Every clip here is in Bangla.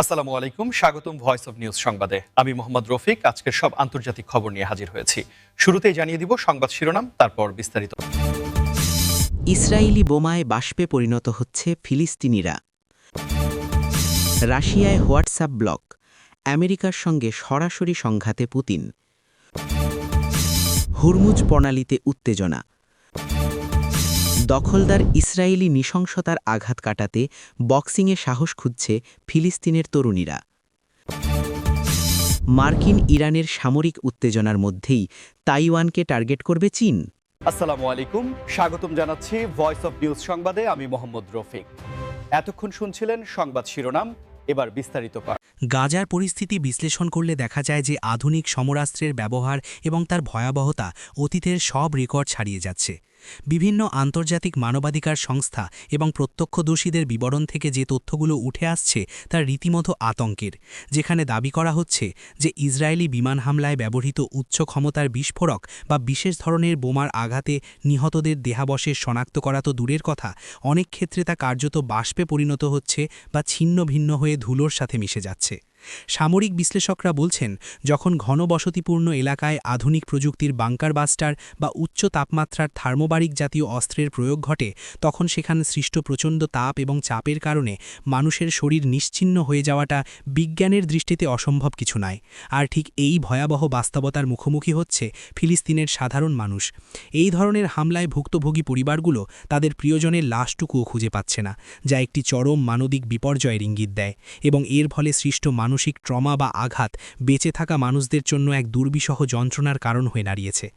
আসসালামু আলাইকুম, স্বাগতম ভয়েস অফ নিউজ সংবাদে। আমি মোহাম্মদ রফিক। আজকের সব আন্তর্জাতিক খবর নিয়ে হাজির হয়েছি। শুরুতেই জানিয়ে দিব সংবাদ শিরোনাম, তারপর বিস্তারিত। ইসরায়েলি বোমায় বাষ্পে পরিণত হচ্ছে ফিলিস্তিনিরা। রাশিয়ায় হোয়াটসঅ্যাপ ব্লক, আমেরিকার সঙ্গে সরাসরি সংঘাতে পুতিন। হুরমুজ প্রণালীতে উত্তেজনা। দখলদার ইসরায়েলি নৃশংসতার আঘাত কাটাতে বক্সিংয়ে সাহস খুঁজছে ফিলিস্তিনের তরুণীরা। মার্কিন ইরানের সামরিক উত্তেজনার মধ্যেই তাইওয়ানকে টার্গেট করবে চীন। আসসালামু আলাইকুম, স্বাগতম জানাচ্ছি ভয়েস অফ নিউজ সংবাদে। আমি মোহাম্মদ রফিক। এতক্ষণ শুনছিলেন সংবাদ শিরোনাম, এবার বিস্তারিত পাঠ। গাজার পরিস্থিতি বিশ্লেষণ করলে দেখা যায় যে আধুনিক সমরাস্ত্রের ব্যবহার এবং তার ভয়াবহতা অতীতের সব রেকর্ড ছাড়িয়ে যাচ্ছে। বিভিন্ন আন্তর্জাতিক মানবাধিকার সংস্থা এবং প্রত্যক্ষদর্শীদের বিবরণ থেকে যে তথ্যগুলো উঠে আসছে তা রীতিমতো আতঙ্কের, যেখানে দাবি করা হচ্ছে যে ইসরায়েলি বিমান হামলায় ব্যবহৃত উচ্চ ক্ষমতার বিস্ফোরক বা বিশেষ ধরনের বোমার আঘাতে নিহতদের দেহাবশেষ শনাক্ত করা তো দূরের কথা, অনেক ক্ষেত্রে তা কার্যত বাষ্পে পরিণত হচ্ছে বা ছিন্ন ভিন্ন হয়ে ধুলোর সাথে মিশে যাচ্ছে। সামরিক বিশ্লেষকরা বলছেন, যখন ঘনবসতিপূর্ণ এলাকায় আধুনিক প্রযুক্তির বাংকার বাস্টার বা উচ্চ তাপমাত্রার থার্মোবারিক জাতীয় অস্ত্রের প্রয়োগ ঘটে, তখন সেখানে সৃষ্ট প্রচণ্ড তাপ এবং চাপের কারণে মানুষের শরীর নিশ্চিহ্ন হয়ে যাওয়াটা বিজ্ঞানের দৃষ্টিতে অসম্ভব কিছু নয়। আর ঠিক এই ভয়াবহ বাস্তবতার মুখোমুখি হচ্ছে ফিলিস্তিনের সাধারণ মানুষ। এই ধরনের হামলায় ভুক্তভোগী পরিবারগুলো তাদের প্রিয়জনের লাশটুকুও খুঁজে পাচ্ছে না, যা একটি চরম মানবিক বিপর্যয়ের ইঙ্গিত দেয়, এবং এর ফলে সৃষ্ট মানসিক ট্রমা বা আঘাত বেঁচে থাকা মানুষদের জন্য এক দুর্বিষহ যন্ত্রণার কারণ হয়ে দাঁড়িয়েছে।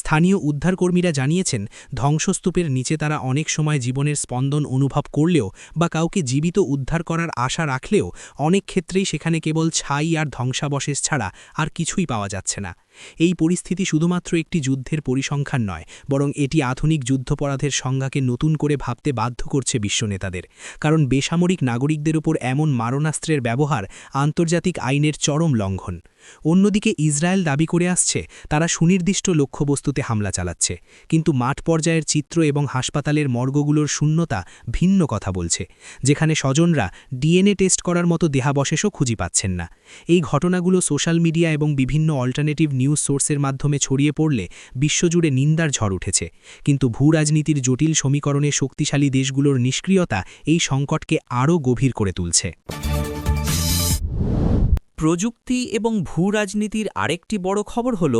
স্থানীয় উদ্ধারকর্মীরা জানিয়েছেন, ধ্বংসস্তূপের নিচে তারা অনেক সময় জীবনের স্পন্দন অনুভব করলেও বা কাউকে জীবিত উদ্ধার করার আশা রাখলেও অনেক ক্ষেত্রেই সেখানে কেবল ছাই আর ধ্বংসাবশেষ ছাড়া আর কিছুই পাওয়া যাচ্ছে না। এই পরিস্থিতি শুধুমাত্র একটি যুদ্ধের পরিসংখ্যান নয়, বরং এটি আধুনিক যুদ্ধপরাধের সংজ্ঞাকে নতুন করে ভাবতে বাধ্য করছে বিশ্ব নেতাদের। কারণ বেসামরিক নাগরিকদের উপর এমন মারণাস্ত্রের ব্যবহার আন্তর্জাতিক আইনের চরম লঙ্ঘন। অন্যদিকে ইসরায়েল দাবি করে আসছে তারা সুনির্দিষ্ট লক্ষ্যবস্তুতে হামলা চালাচ্ছে, কিন্তু মাঠ পর্যায়ের চিত্র এবং হাসপাতালের মর্গগুলোর শূন্যতা ভিন্ন কথা বলছে, যেখানে স্বজনরা ডিএনএ টেস্ট করার মতো দেহাবশেষও খুঁজে পাচ্ছেন না। এই ঘটনাগুলো সোশ্যাল মিডিয়া এবং বিভিন্ন অল্টারনেটিভ নিউজ সোর্সের মাধ্যমে ছড়িয়ে পড়লে বিশ্বজুড়ে নিন্দার ঝড় উঠেছে, কিন্তু ভূরাজনীতির জটিল সমীকরণে শক্তিশালী দেশগুলোর নিষ্ক্রিয়তা এই সংকটকে আরও গভীর করে তুলছে। প্রযুক্তি এবং ভূরাজনীতির আরেকটি বড় খবর হল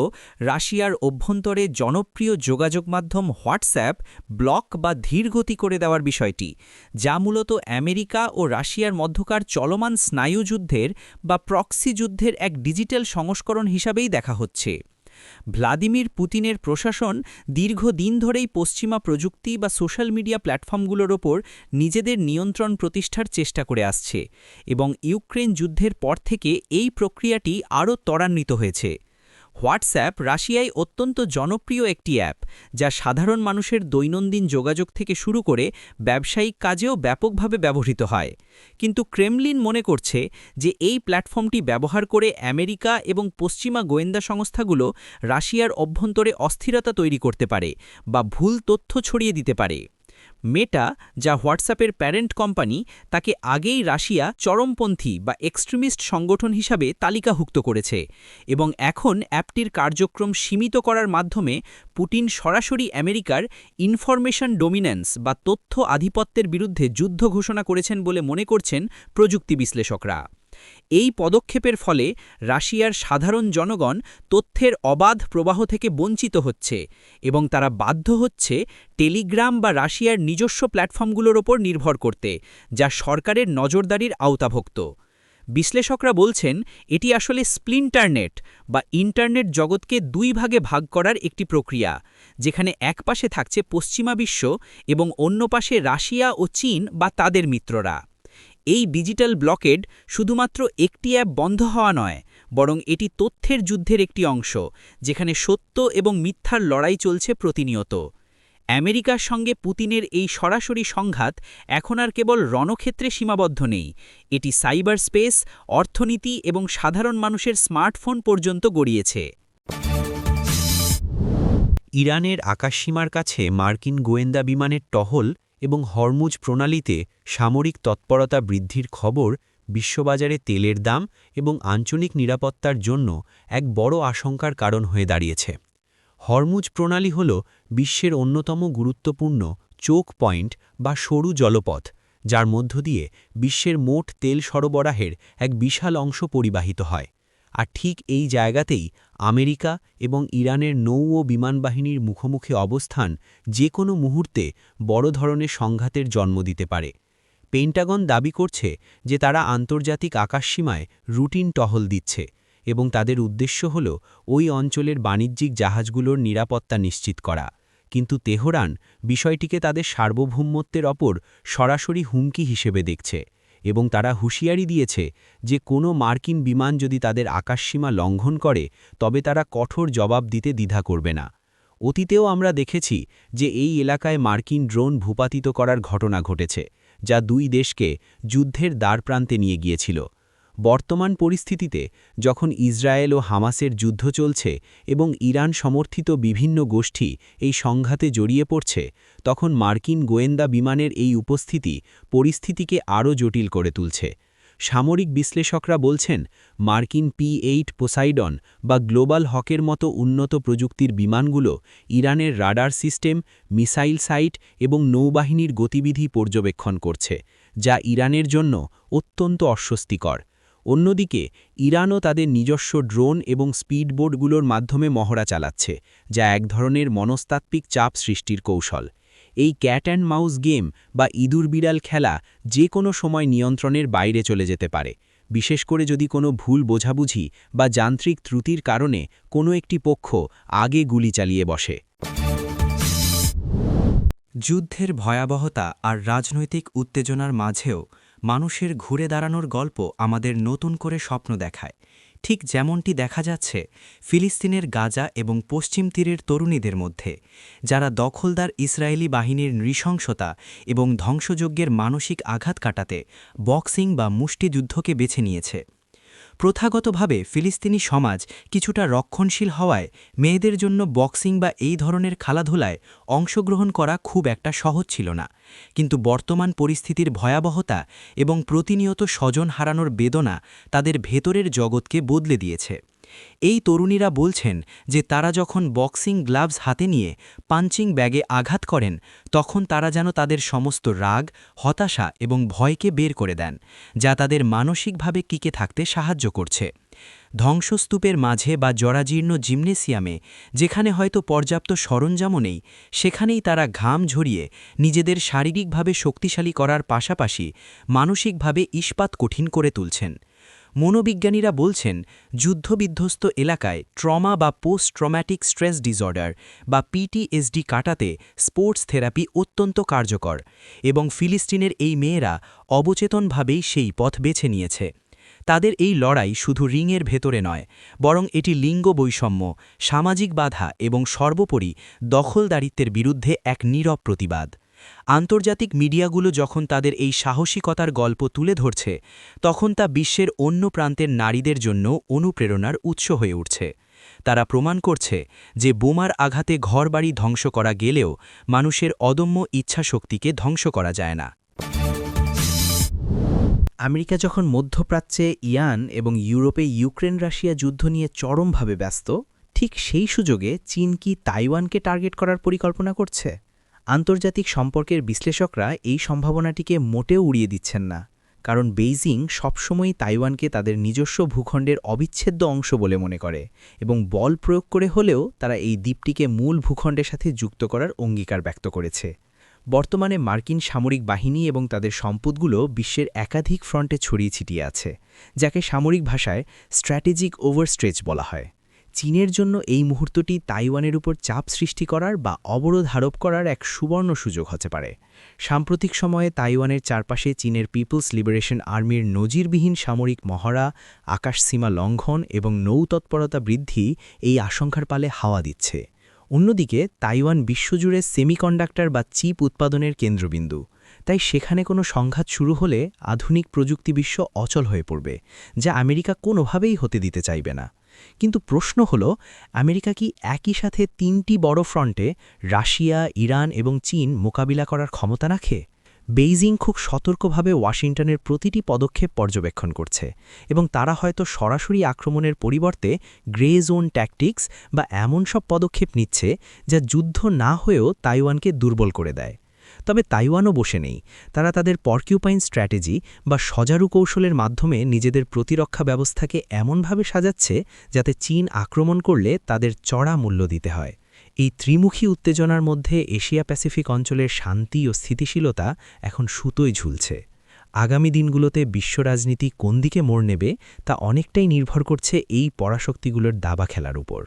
রাশিয়ার অভ্যন্তরে জনপ্রিয় যোগাযোগ মাধ্যম হোয়াটসঅ্যাপ ব্লক বা ধীরগতি করে দেওয়ার বিষয়টি, যা মূলত আমেরিকা ও রাশিয়ার মধ্যকার চলমান স্নায়ুযুদ্ধের বা প্রক্সি যুদ্ধের এক ডিজিটাল সংস্করণ হিসাবেই দেখা হচ্ছে। ভ্লাদিমির পুতিনের প্রশাসন দীর্ঘদিন ধরেই পশ্চিমা প্রযুক্তি বা সোশ্যাল মিডিয়া প্ল্যাটফর্মগুলোর ওপর নিজেদের নিয়ন্ত্রণ প্রতিষ্ঠার চেষ্টা করে আসছে, এবং ইউক্রেন যুদ্ধের পর থেকে এই প্রক্রিয়াটি আরও ত্বরান্বিত হয়েছে। হোয়াটসঅ্যাপ রাশিয়ায় অত্যন্ত জনপ্রিয় একটি অ্যাপ, যা সাধারণ মানুষের দৈনন্দিন যোগাযোগ থেকে শুরু করে ব্যবসায়িক কাজেও ব্যাপকভাবে ব্যবহৃত হয়। কিন্তু ক্রেমলিন মনে করছে যে এই প্ল্যাটফর্মটি ব্যবহার করে আমেরিকা এবং পশ্চিমা গোয়েন্দা সংস্থাগুলো রাশিয়ার অভ্যন্তরে অস্থিরতা তৈরি করতে পারে বা ভুল তথ্য ছড়িয়ে দিতে পারে। মেটা, যা হোয়াটসঅ্যাপের প্যারেন্ট কোম্পানি, তাকে আগেই রাশিয়া চরমপন্থী বা এক্সট্রিমিস্ট সংগঠন হিসাবে তালিকাভুক্ত করেছে, এবং এখন অ্যাপটির কার্যক্রম সীমিত করার মাধ্যমে পুতিন সরাসরি আমেরিকার ইনফরমেশন ডোমিন্যান্স বা তথ্য আধিপত্যের বিরুদ্ধে যুদ্ধ ঘোষণা করেছেন বলে মনে করছেন প্রযুক্তি বিশ্লেষকরা। এই পদক্ষেপের ফলে রাশিয়ার সাধারণ জনগণ তথ্যের অবাধ প্রবাহ থেকে বঞ্চিত হচ্ছে, এবং তারা বাধ্য হচ্ছে টেলিগ্রাম বা রাশিয়ার নিজস্ব প্ল্যাটফর্মগুলোর ওপর নির্ভর করতে, যা সরকারের নজরদারির আওতাভুক্ত। বিশ্লেষকরা বলছেন, এটি আসলে স্প্লিন্টারনেট বা ইন্টারনেট জগৎকে দুই ভাগে ভাগ করার একটি প্রক্রিয়া, যেখানে এক পাশে থাকছে পশ্চিমা বিশ্ব এবং অন্য পাশে রাশিয়া ও চীন বা তাদের মিত্ররা। এই ডিজিটাল ব্লকেড শুধুমাত্র একটি অ্যাপ বন্ধ হওয়া নয়, বরং এটি তথ্যের যুদ্ধের একটি অংশ, যেখানে সত্য এবং মিথ্যার লড়াই চলছে প্রতিনিয়ত। আমেরিকার সঙ্গে পুতিনের এই সরাসরি সংঘাত এখন আর কেবল রণক্ষেত্রে সীমাবদ্ধ নেই, এটি সাইবার স্পেস, অর্থনীতি এবং সাধারণ মানুষের স্মার্টফোন পর্যন্ত গড়িয়েছে। ইরানের আকাশসীমার কাছে মার্কিন গোয়েন্দা বিমানের টহল এবং হরমুজ প্রণালীতে সামরিক তৎপরতা বৃদ্ধির খবর বিশ্ববাজারে তেলের দাম এবং আঞ্চলিক নিরাপত্তার জন্য এক বড় আশঙ্কার কারণ হয়ে দাঁড়িয়েছে। হরমুজ প্রণালী হল বিশ্বের অন্যতম গুরুত্বপূর্ণ চোক পয়েন্ট বা সরু জলপথ, যার মধ্য দিয়ে বিশ্বের মোট তেল সরবরাহের এক বিশাল অংশ পরিবাহিত হয়। আর ঠিক এই জায়গাতেই আমেরিকা এবং ইরানের নৌ ও বিমানবাহিনীর মুখোমুখি অবস্থান যে কোনো মুহূর্তে বড় ধরনের সংঘাতের জন্ম দিতে পারে। পেন্টাগন দাবি করছে যে তারা আন্তর্জাতিক আকাশসীমায় রুটিন টহল দিচ্ছে এবং তাদের উদ্দেশ্য হল ওই অঞ্চলের বাণিজ্যিক জাহাজগুলোর নিরাপত্তা নিশ্চিত করা। কিন্তু তেহরান বিষয়টিকে তাদের সার্বভৌমত্বের ওপর সরাসরি হুমকি হিসেবে দেখছে এবং তারা হুঁশিয়ারি দিয়েছে যে কোনো মার্কিন বিমান যদি তাদের আকাশসীমা লঙ্ঘন করে তবে তারা কঠোর জবাব দিতে দ্বিধা করবে না। অতীতেও আমরা দেখেছি যে এই এলাকায় মার্কিন ড্রোন ভূপাতিত করার ঘটনা ঘটেছে, যা দুই দেশকে যুদ্ধের দ্বারপ্রান্তে নিয়ে গিয়েছিল। বর্তমান পরিস্থিতিতে যখন ইসরায়েল ও হামাসের যুদ্ধ চলছে এবং ইরান সমর্থিত বিভিন্ন গোষ্ঠী এই সংঘাতে জড়িয়ে পড়ছে, তখন মার্কিন গোয়েন্দা বিমানের এই উপস্থিতি পরিস্থিতিকে আরও জটিল করে তুলছে। সামরিক বিশ্লেষকরা বলছেন মার্কিন P-8 পোসাইডন বা গ্লোবাল হকের মতো উন্নত প্রযুক্তির বিমানগুলো ইরানের রাডার সিস্টেম, মিসাইল সাইট এবং নৌবাহিনীর গতিবিধি পর্যবেক্ষণ করছে, যা ইরানের জন্য অত্যন্ত অস্বস্তিকর। অন্যদিকে ইরানও তাদের নিজস্ব ড্রোন এবং স্পিডবোটগুলোর মাধ্যমে মহড়া চালাচ্ছে, যা এক ধরনের মনস্তাত্ত্বিক চাপ সৃষ্টির কৌশল। এই ক্যাট অ্যান্ড মাউস গেম বা ইঁদুর বিড়াল খেলা যে কোনো সময় নিয়ন্ত্রণের বাইরে চলে যেতে পারে, বিশেষ করে যদি কোনো ভুল বোঝাবুঝি বা যান্ত্রিক ত্রুটির কারণে কোনো একটি পক্ষ আগে গুলি চালিয়ে বসে। যুদ্ধের ভয়াবহতা আর রাজনৈতিক উত্তেজনার মাঝেও মানুষের ঘুরে দাঁড়ানোর গল্প আমাদের নতুন করে স্বপ্ন দেখায়। ঠিক যেমনটি দেখা যাচ্ছে ফিলিস্তিনের গাজা এবং পশ্চিম তীরের তরুণীদের মধ্যে, যারা দখলদার ইসরায়েলি বাহিনীর নৃশংসতা এবং ধ্বংসযজ্ঞের মানসিক আঘাত কাটাতে বক্সিং বা মুষ্টিযুদ্ধকে বেছে নিয়েছে। প্রথাগতভাবে ফিলিস্তিনি সমাজ কিছুটা রক্ষণশীল হওয়ায় মেয়েদের জন্য বক্সিং বা এই ধরনের খেলাধুলায় অংশগ্রহণ করা খুব একটা সহজ ছিল না। কিন্তু বর্তমান পরিস্থিতির ভয়াবহতা এবং প্রতিনিয়ত স্বজন হারানোর বেদনা তাদের ভেতরের জগৎকে বদলে দিয়েছে। এই তরুণীরা বলছেন যে তারা যখন বক্সিং গ্লাভস হাতে নিয়ে পাঞ্চিং ব্যাগে আঘাত করেন, তখন তারা যেন তাদের সমস্ত রাগ, হতাশা এবং ভয়কে বের করে দেন, যা তাদের মানসিকভাবে টিকে থাকতে সাহায্য করছে। ধ্বংসস্তূপের মাঝে বা জরাজীর্ণ জিমনেসিয়ামে, যেখানে হয়তো পর্যাপ্ত সরঞ্জামও নেই, সেখানেই তারা ঘাম ঝরিয়ে নিজেদের শারীরিকভাবে শক্তিশালী করার পাশাপাশি মানসিকভাবে ইস্পাত কঠিন করে তুলছেন। মনোবিজ্ঞানীরা বলছেন যুদ্ধবিধ্বস্ত এলাকায় ট্রমা বা পোস্ট ট্রমাটিক স্ট্রেস ডিসঅর্ডার বা PTSD কাটাতে স্পোর্টস থেরাপি অত্যন্ত কার্যকর, এবং ফিলিস্তিনের এই মেয়েরা অবচেতনভাবেই সেই পথ বেছে নিয়েছে। তাদের এই লড়াই শুধু রিংয়ের ভেতরে নয়, বরং এটি লিঙ্গ বৈষম্য, সামাজিক বাধা এবং সর্বোপরি দখলদারিত্বের বিরুদ্ধে এক নীরব প্রতিবাদ। আন্তর্জাতিক মিডিয়াগুলো যখন তাদের এই সাহসিকতার গল্প তুলে ধরছে, তখন তা বিশ্বের অন্য প্রান্তের নারীদের জন্য অনুপ্রেরণার উৎস হয়ে উঠছে। তারা প্রমাণ করছে যে বোমার আঘাতে ঘরবাড়ি ধ্বংস করা গেলেও মানুষের অদম্য ইচ্ছাশক্তিকে ধ্বংস করা যায় না। আমেরিকা যখন মধ্যপ্রাচ্যে ইরান এবং ইউরোপে ইউক্রেন রাশিয়া যুদ্ধ নিয়ে চরমভাবে ব্যস্ত, ঠিক সেই সুযোগে চীন কি তাইওয়ানকে টার্গেট করার পরিকল্পনা করছে? আন্তর্জাতিক সম্পর্কের বিশ্লেষকরা এই সম্ভাবনাটিকে মোটেও উড়িয়ে দিচ্ছেন না, কারণ বেইজিং সবসময়ই তাইওয়ানকে তাদের নিজস্ব ভূখণ্ডের অবিচ্ছেদ্য অংশ বলে মনে করে এবং বল প্রয়োগ করে হলেও তারা এই দ্বীপটিকে মূল ভূখণ্ডের সাথে যুক্ত করার অঙ্গীকার ব্যক্ত করেছে। বর্তমানে মার্কিন সামরিক বাহিনী এবং তাদের সম্পদগুলো বিশ্বের একাধিক ফ্রন্টে ছড়িয়ে ছিটিয়ে আছে, যাকে সামরিক ভাষায় স্ট্র্যাটেজিক ওভারস্ট্রেচ বলা হয়। চীনের জন্য এই মুহূর্তটি তাইওয়ানের উপর চাপ সৃষ্টি করার বা অবরোধ আরোপ করার এক সুবর্ণ সুযোগ হতে পারে। সাম্প্রতিক সময়ে তাইওয়ানের চারপাশে চীনের পিপলস লিবারেশন আর্মির নজিরবিহীন সামরিক মহড়া, আকাশসীমা লঙ্ঘন এবং নৌতৎপরতা বৃদ্ধি এই আশঙ্কার পালে হাওয়া দিচ্ছে। অন্যদিকে তাইওয়ান বিশ্বজুড়ে সেমিকন্ডাক্টর বা চিপ উৎপাদনের কেন্দ্রবিন্দু, তাই সেখানে কোনো সংঘাত শুরু হলে আধুনিক প্রযুক্তি বিশ্ব অচল হয়ে পড়বে, যা আমেরিকা কোনোভাবেই হতে দিতে চাইবে না। কিন্তু প্রশ্ন হল, আমেরিকা কি একই সাথে তিনটি বড় ফ্রন্টে রাশিয়া, ইরান এবং চীন মোকাবিলা করার ক্ষমতা রাখে? বেইজিং খুব সতর্কভাবে ওয়াশিংটনের প্রতিটি পদক্ষেপ পর্যবেক্ষণ করছে এবং তারা হয়তো সরাসরি আক্রমণের পরিবর্তে গ্রে জোন ট্যাকটিক্স বা এমন সব পদক্ষেপ নিচ্ছে যা যুদ্ধ না হয়েও তাইওয়ানকে দুর্বল করে দেয়। তবে তাইওয়ানও বসে নেই, তারা তাদের পর্কিউপাইন স্ট্র্যাটেজি বা সজারু কৌশলের মাধ্যমে নিজেদের প্রতিরক্ষা ব্যবস্থাকে এমনভাবে সাজাচ্ছে যাতে চীন আক্রমণ করলে তাদের চড়া মূল্য দিতে হয়। এই ত্রিমুখী উত্তেজনার মধ্যে এশিয়া প্যাসিফিক অঞ্চলের শান্তি ও স্থিতিশীলতা এখন সুতোয় ঝুলছে। আগামী দিনগুলোতে বিশ্ব রাজনীতি কোন দিকে মোড় নেবে তা অনেকটাই নির্ভর করছে এই পরাশক্তিগুলোর দাবা খেলার উপর।